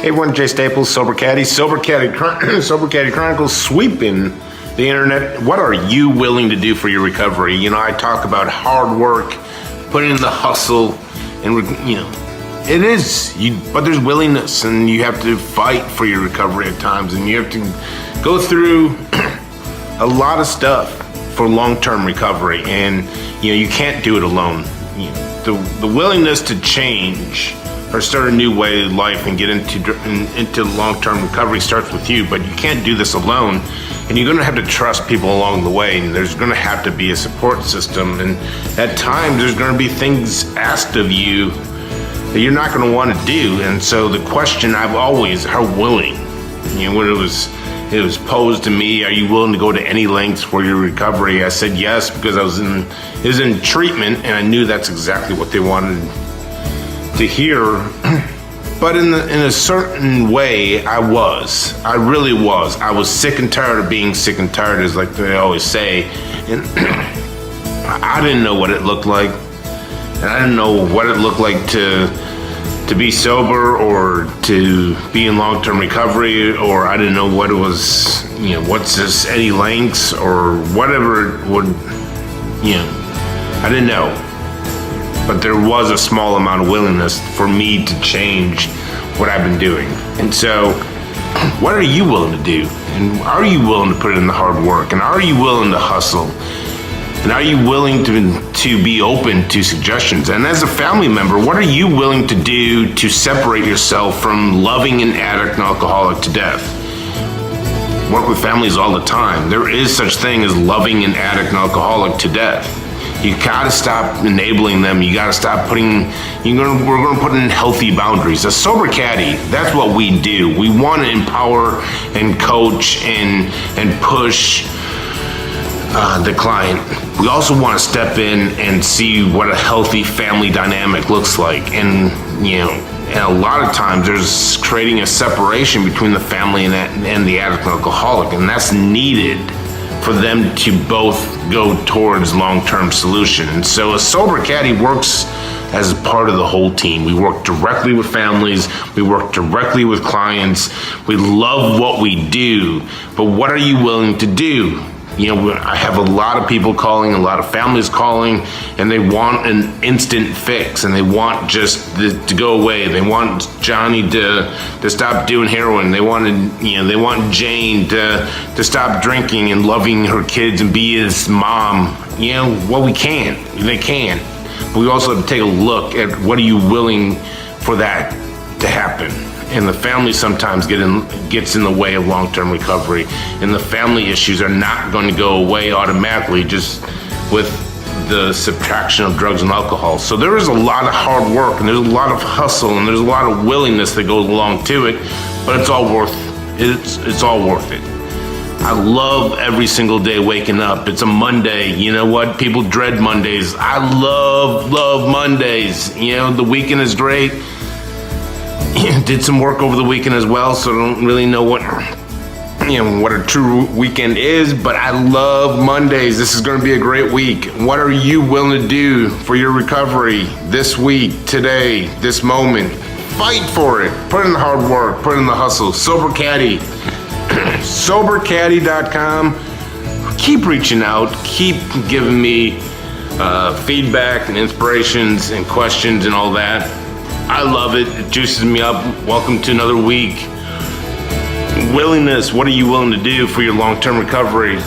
Hey, everyone, Jay Staples, Sober Caddy, Sober Caddy Chronicles, sweeping the internet. What are you willing to do for your recovery? You know, I talk about hard work, putting in the hustle, and it is, but there's willingness, and you have to fight for your recovery at times, and you have to go through a lot of stuff for long-term recovery, and you can't do it alone. The willingness to change or start a new way of life and get into long-term recovery starts with you, but you can't do this alone, and you're going to have to trust people along the way, and there's going to have to be a support system, and at times there's going to be things asked of you that you're not going to want to do. And so the question I've always, how willing, when it was posed to me, are you willing to go to any lengths for your recovery? I said yes, because it was in treatment, and I knew that's exactly what they wanted to hear. But in a certain way, I really was. I was sick and tired of being sick and tired, as like they always say. And I didn't know what it looked like. And I didn't know what it looked like to be sober or to be in long-term recovery, or I didn't know what it was, what's this, any lengths or whatever it would, I didn't know. But there was a small amount of willingness for me to change what I've been doing. And so, what are you willing to do? And are you willing to put in the hard work? And are you willing to hustle? And are you willing to be open to suggestions? And as a family member, what are you willing to do to separate yourself from loving an addict and alcoholic to death? Work with families all the time. There is such thing as loving an addict and alcoholic to death. You gotta stop enabling them. You gotta stop we're gonna put in healthy boundaries. A Sober Caddy, that's what we do. We want to empower and coach and push the client. We also want to step in and see what a healthy family dynamic looks like. And and a lot of times there's creating a separation between the family and the addict and alcoholic, and that's needed for them to both go towards long-term solution. And so a Sober Caddy works as part of the whole team. We work directly with families. We work directly with clients. We love what we do, but what are you willing to do? I have a lot of people calling, a lot of families calling, and they want an instant fix, and they want just to go away. They want Johnny to stop doing heroin. They want Jane to stop drinking and loving her kids and be his mom. Well, they can. But we also have to take a look at what are you willing for that to happen. And the family sometimes gets in the way of long-term recovery, and the family issues are not going to go away automatically just with the subtraction of drugs and alcohol. So there is a lot of hard work, and there's a lot of hustle, and there's a lot of willingness that goes along to it, but it's all worth it. I love every single day waking up. It's a Monday. You know what? People dread Mondays. I love Mondays. The weekend is great. Did some work over the weekend as well, so I don't really know what a true weekend is, but I love Mondays. This is going to be a great week. What are you willing to do for your recovery this week, today, this moment? Fight for it. Put in the hard work. Put in the hustle. Sober Caddy. SoberCaddy.com. Keep reaching out. Keep giving me feedback and inspirations and questions and all that. I love it. It juices me up. Welcome to another week. Willingness. What are you willing to do for your long-term recovery?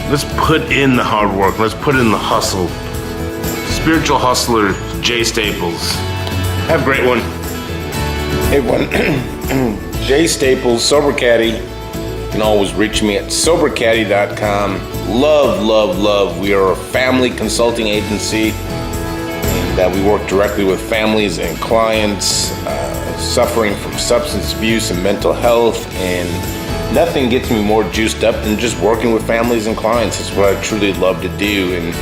Let's put in the hard work. Let's put in the hustle. Spiritual hustler, Jay Staples. Have a great one. Hey, everyone. Jay Staples, Sober Caddy. You can always reach me at SoberCaddy.com. Love. We are a family consulting agency. That we work directly with families and clients suffering from substance abuse and mental health, and nothing gets me more juiced up than just working with families and clients. It's what I truly love to do, and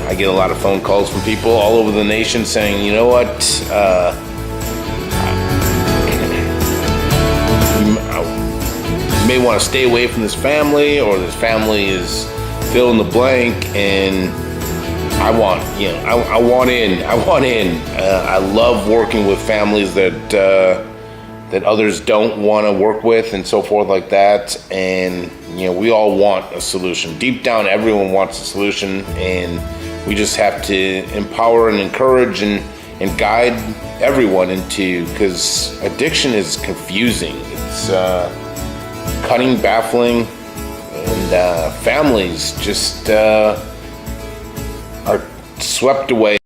I get a lot of phone calls from people all over the nation saying, you know what, you may want to stay away from this family, or this family is fill in the blank, and I want in. I love working with families that that others don't want to work with and so forth like that. And, we all want a solution. Deep down, everyone wants a solution, and we just have to empower and encourage and guide everyone because addiction is confusing. It's cutting, baffling, and families just are swept away